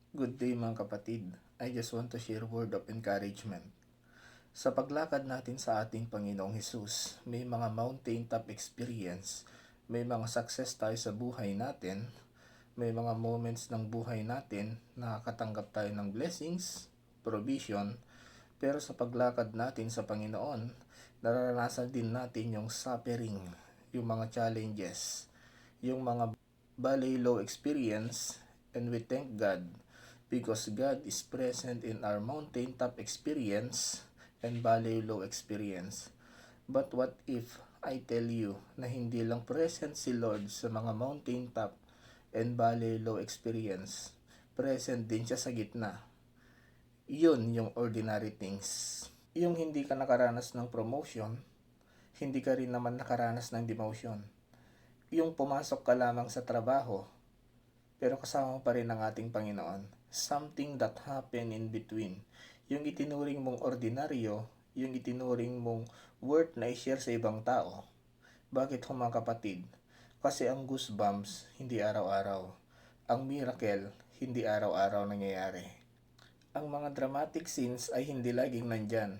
Good day mga kapatid. I just want to share word of encouragement. Sa paglakad natin sa ating Panginoong Hesus, may mga mountaintop experience, may mga success tayo sa buhay natin, may mga moments ng buhay natin na nakakatanggap tayo ng blessings, provision, pero sa paglakad natin sa Panginoon, nararanasan din natin yung suffering, yung mga challenges, yung mga valley low experience, and we thank God because God is present in our mountaintop experience and valley low experience. But what if I tell you na hindi lang present si Lord sa mga mountaintop and valley low experience, present din siya sa gitna. Yun yung ordinary things. Yung hindi ka nakaranas ng promotion, hindi ka rin naman nakaranas ng demotion. Yung pumasok ka lamang sa trabaho, pero kasama pa rin ang ating Panginoon. Something that happened in between. Yung itinuring mong ordinaryo, yung itinuring mong worth na i-share sa ibang tao. Bakit ho mga kapatid? Kasi ang goosebumps, hindi araw-araw. Ang miracle, hindi araw-araw nangyayari. Ang mga dramatic scenes ay hindi laging nandyan.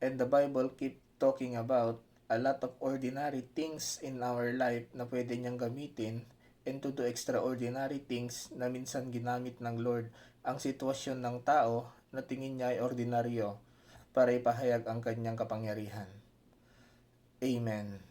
And the Bible keep talking about a lot of ordinary things in our life na pwede niyang gamitin and to do extraordinary things na minsan ginamit ng Lord ang sitwasyon ng tao na tingin niya ay ordinaryo para ipahayag ang kanyang kapangyarihan. Amen.